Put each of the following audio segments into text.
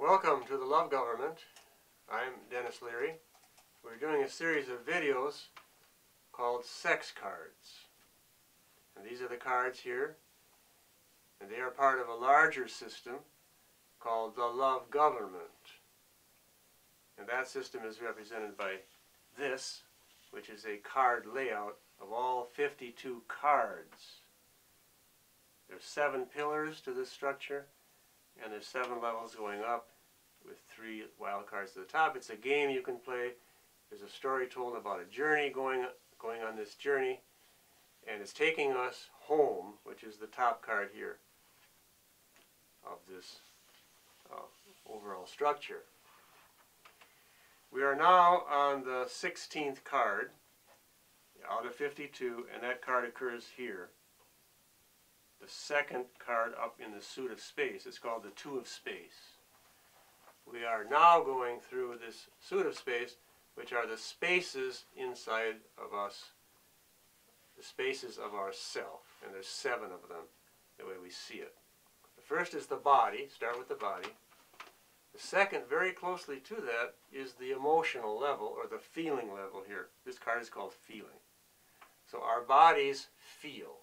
Welcome to the Love Government. I'm Dennis Leary. We're doing a series of videos called sex cards. And these are the cards here. And they are part of a larger system called the Love Government. And that system is represented by this, which is a card layout of all 52 cards. There's 7 pillars to this structure, and there's 7 levels going up with 3 wild cards to the top. It's a game you can play. There's a story told about a journey going on this journey, and it's taking us home, which is the top card here of this overall structure. We are now on the 16th card out of 52, and that card occurs here. The second card up in the suit of space. It's called the Two of Space. We are now going through this suit of space, which are the spaces inside of us, the spaces of our self, and there's 7 of them, the way we see it. The first is the body. Start with the body. The second, very closely to that, is the emotional level, or the feeling level here. This card is called feeling. So our bodies feel.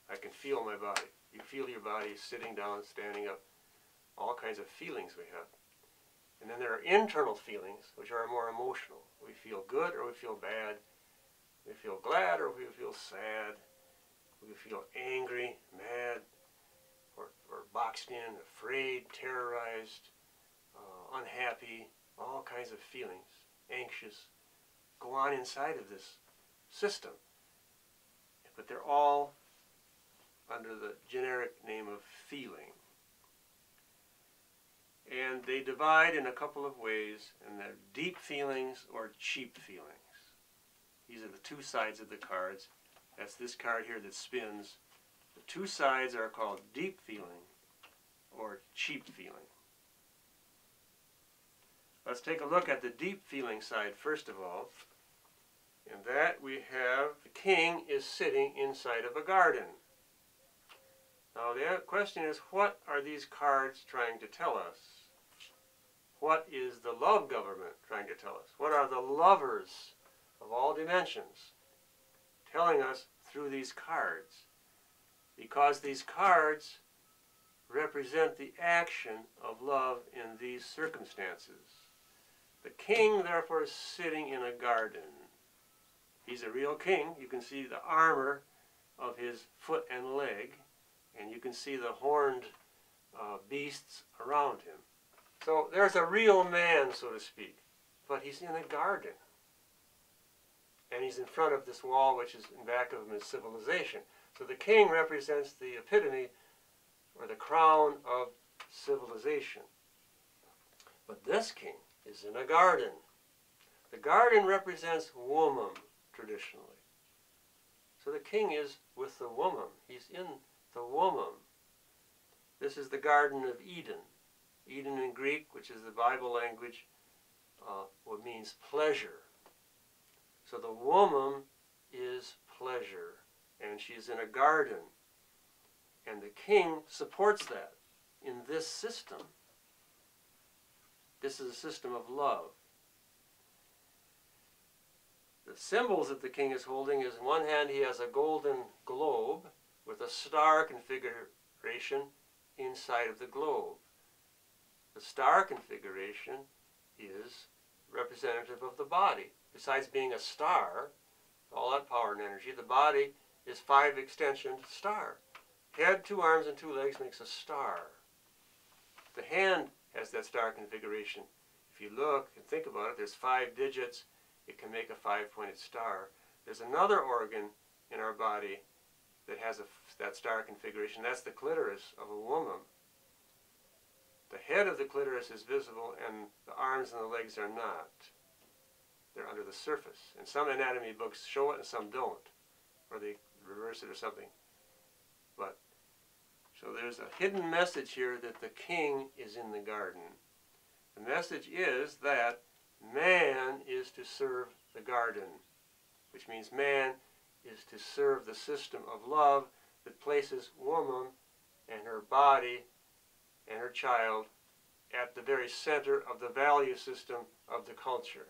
I can feel my body. You feel your body sitting down, standing up, all kinds of feelings we have. And then there are internal feelings, which are more emotional. We feel good or we feel bad. We feel glad or we feel sad. We feel angry, mad, or boxed in, afraid, terrorized, unhappy, all kinds of feelings, anxious, go on inside of this system. But they're all under the generic name of feeling. And they divide in a couple of ways, and they're deep feelings or cheap feelings. These are the 2 sides of the cards. That's this card here that spins. The 2 sides are called deep feeling or cheap feeling. Let's take a look at the deep feeling side first of all. And that we have the king is sitting inside of a garden. Now the question is, what are these cards trying to tell us? What is the love government trying to tell us? What are the lovers of all dimensions telling us through these cards? Because these cards represent the action of love in these circumstances. The king, therefore, is sitting in a garden. He's a real king. You can see the armor of his foot and leg, and you can see the horned beasts around him. So there's a real man, so to speak, but he's in a garden. And he's in front of this wall, which is in back of him is civilization. So the king represents the epitome, or the crown of civilization. But this king is in a garden. The garden represents woman, traditionally. So the king is with the woman. He's in the woman. This is the Garden of Eden. Eden in Greek, which is the Bible language, what means pleasure. So the woman is pleasure, and she's in a garden. And the king supports that in this system. This is a system of love. The symbols that the king is holding is, in one hand he has a golden globe with a star configuration inside of the globe. The star configuration is representative of the body. Besides being a star, all that power and energy, the body is 5 extensioned star. Head, 2 arms, and 2 legs makes a star. The hand has that star configuration. If you look and think about it, there's 5 digits. It can make a 5-pointed star. There's another organ in our body that has that star configuration. That's the clitoris of a woman. The head of the clitoris is visible, and the arms and the legs are not. They're under the surface. And some anatomy books show it and some don't, or they reverse it or something. But so there's a hidden message here that the king is in the garden. The message is that man is to serve the garden, which means man is to serve the system of love that places woman and her body and her child at the very center of the value system of the culture.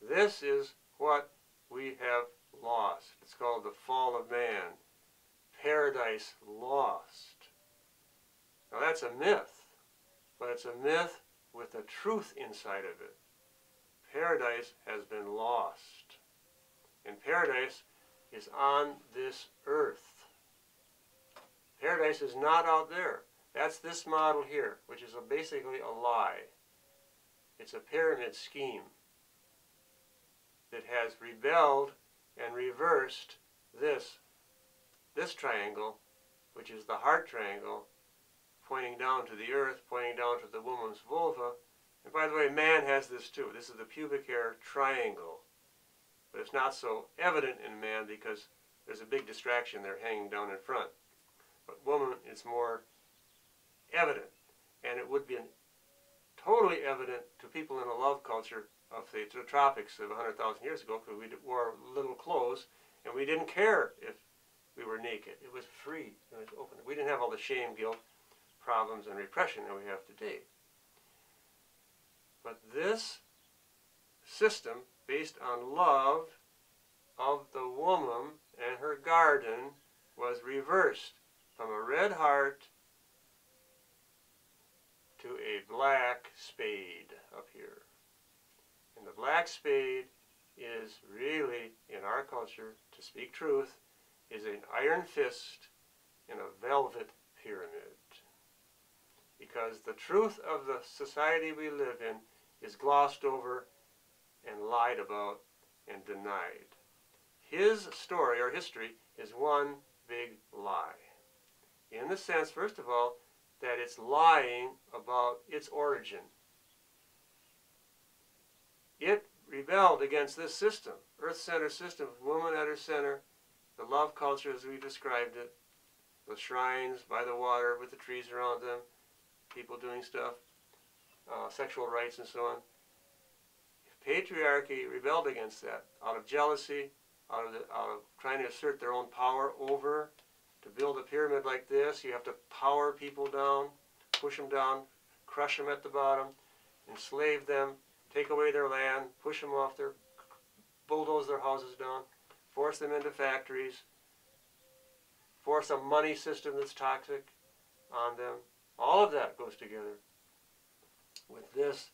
This is what we have lost. It's called the fall of man. Paradise lost. Now that's a myth, but it's a myth with a truth inside of it. Paradise has been lost. And paradise is on this earth. Paradise is not out there. That's this model here, which is basically a lie. It's a pyramid scheme that has rebelled and reversed this triangle, which is the heart triangle, pointing down to the earth, pointing down to the woman's vulva. And by the way, man has this too. This is the pubic hair triangle. But it's not so evident in man because there's a big distraction there hanging down in front. But woman, it's more evident. And it would be totally evident to people in a love culture of the tropics of 100,000 years ago, because we wore little clothes and we didn't care if we were naked. It was free. It was open. We didn't have all the shame, guilt, problems, and repression that we have today. But this system, based on love of the woman and her garden, was reversed from a red heart to a black spade up here. And the black spade is really, in our culture, to speak truth, is an iron fist in a velvet pyramid. Because the truth of the society we live in is glossed over and lied about and denied. His story or history is one big lie. In the sense, first of all, that it's lying about its origin. It rebelled against this system, earth-centered system, woman at her center, the love culture as we described it, the shrines by the water with the trees around them, people doing stuff, sexual rights and so on. Patriarchy rebelled against that out of jealousy, out of trying to assert their own power over. To build a pyramid like this, you have to power people down, push them down, crush them at the bottom, enslave them, take away their land, push them off their, bulldoze their houses down, force them into factories, force a money system that's toxic on them. All of that goes together with this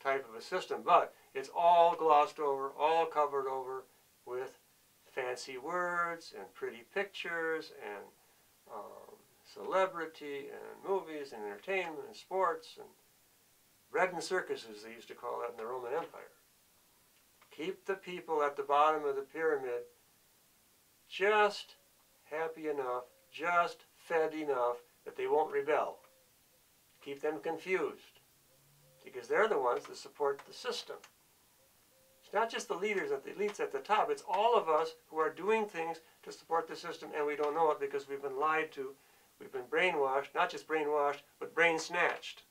type of a system, but it's all glossed over, all covered over with fancy words and pretty pictures and celebrity and movies and entertainment and sports and bread and circuses, they used to call that in the Roman Empire. Keep the people at the bottom of the pyramid just happy enough, just fed enough that they won't rebel. Keep them confused, because they're the ones that support the system. It's not just the leaders, the elites at the top. It's all of us who are doing things to support the system, and we don't know it because we've been lied to. We've been brainwashed, not just brainwashed, but brain snatched.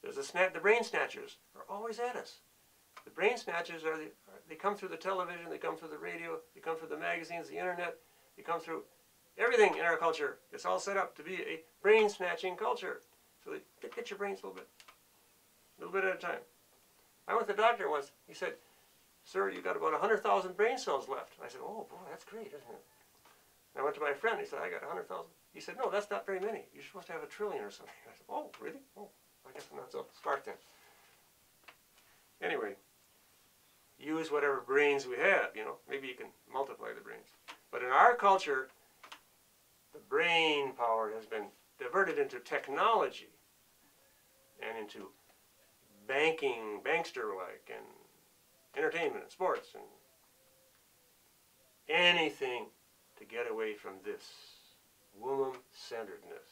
The brain snatchers are always at us. The brain snatchers they come through the television, they come through the radio, they come through the magazines, the internet, they come through everything in our culture. It's all set up to be a brain snatching culture. So they get your brains a little bit at a time. I went to the doctor once. He said, "Sir, you got about 100,000 brain cells left." I said, "Oh boy, that's great, isn't it?" And I went to my friend. He said, "I got 100,000." He said, "No, that's not very many. You're supposed to have 1 trillion or something." I said, "Oh, really? Oh, I guess I'm not so smart then." Anyway, use whatever brains we have, you know. Maybe you can multiply the brains. But in our culture, the brain power has been diverted into technology and into banking, bankster-like, and entertainment and sports and anything to get away from this woman-centeredness.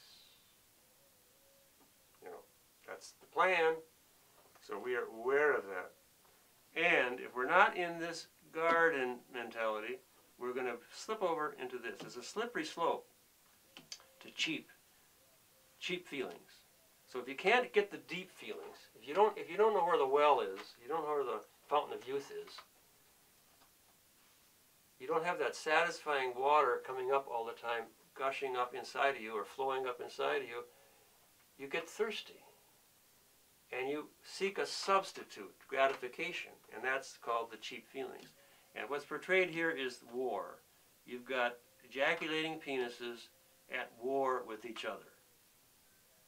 You know, that's the plan. So we are aware of that. And if we're not in this garden mentality, we're going to slip over into this. It's a slippery slope to cheap feelings. So if you can't get the deep feelings, if you don't know where the well is, you don't know where the fountain of youth is, you don't have that satisfying water coming up all the time, gushing up inside of you or flowing up inside of you, you get thirsty. And you seek a substitute gratification, and that's called the cheap feelings. And what's portrayed here is war. You've got ejaculating penises at war with each other.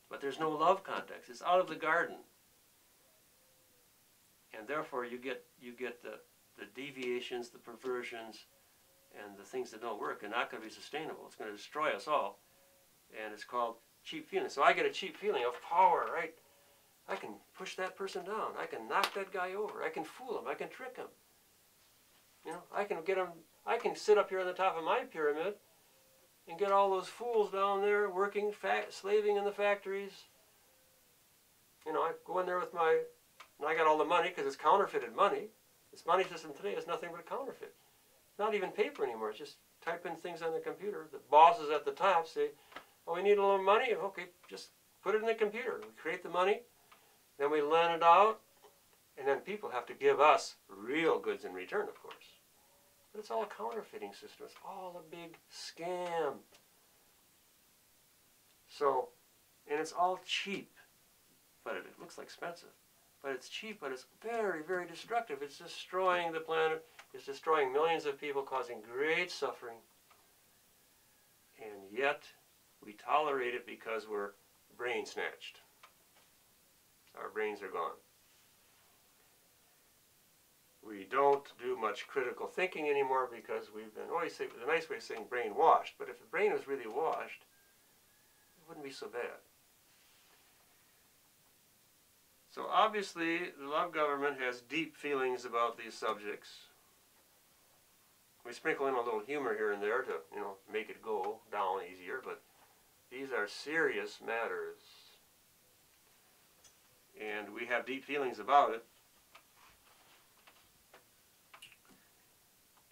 But there's no love context. It's out of the garden. And therefore you get the deviations, the perversions, and the things that don't work are not going to be sustainable. It's going to destroy us all. And it's called cheap feelings. So I get a cheap feeling of power, right? I can push that person down. I can knock that guy over. I can fool him. I can trick him. You know, I can get him. I can sit up here on the top of my pyramid and get all those fools down there working, slaving in the factories. You know, I go in there with my, and I got all the money because it's counterfeited money. This money system today is nothing but a counterfeit. It's not even paper anymore. It's just type in things on the computer. The bosses at the top say, oh, we need a little money. Okay, just put it in the computer. We create the money. Then we lend it out, and then people have to give us real goods in return, of course. But it's all a counterfeiting system. It's all a big scam. So, and it's all cheap, but it looks like expensive. But it's cheap, but it's very, very destructive. It's destroying the planet. It's destroying millions of people, causing great suffering. And yet, we tolerate it because we're brain snatched. Our brains are gone. We don't do much critical thinking anymore because we've been, always say, the nice way of saying brainwashed, but if the brain was really washed, it wouldn't be so bad. So obviously, the love government has deep feelings about these subjects. We sprinkle in a little humor here and there to, you know, make it go down easier, but these are serious matters. And we have deep feelings about it.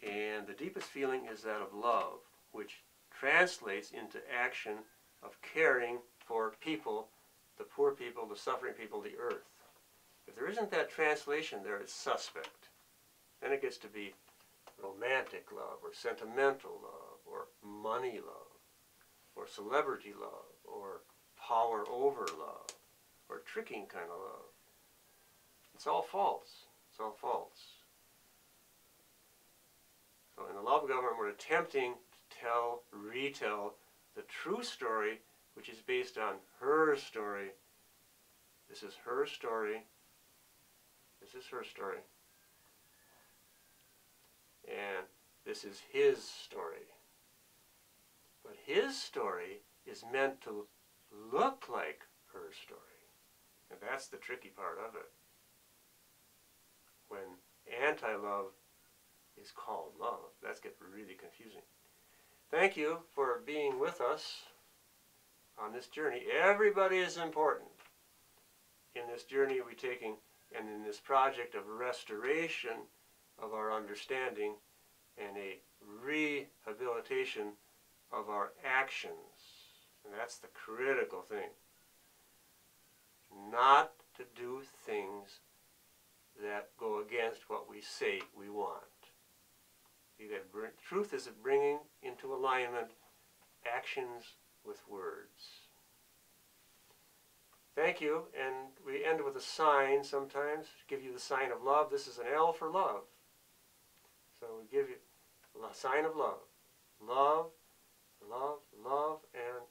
And the deepest feeling is that of love, which translates into action of caring for people, the poor people, the suffering people, the earth. If there isn't that translation there, it's suspect. Then it gets to be romantic love, or sentimental love, or money love, or celebrity love, or power over love, or tricking kind of love. It's all false. It's all false. So in the love government, we're attempting to retell the true story, which is based on her story. This is her story. This is her story. And this is his story. But his story is meant to look like her story. And that's the tricky part of it. When anti-love is called love, that gets really confusing. Thank you for being with us on this journey. Everybody is important in this journey we're taking and in this project of restoration of our understanding and a rehabilitation of our actions. And that's the critical thing. Not to do things that go against what we say we want. See, that truth is bringing into alignment actions with words. Thank you, and we end with a sign sometimes, give you the sign of love. This is an L for love. So we give you a sign of love. Love, love, love, and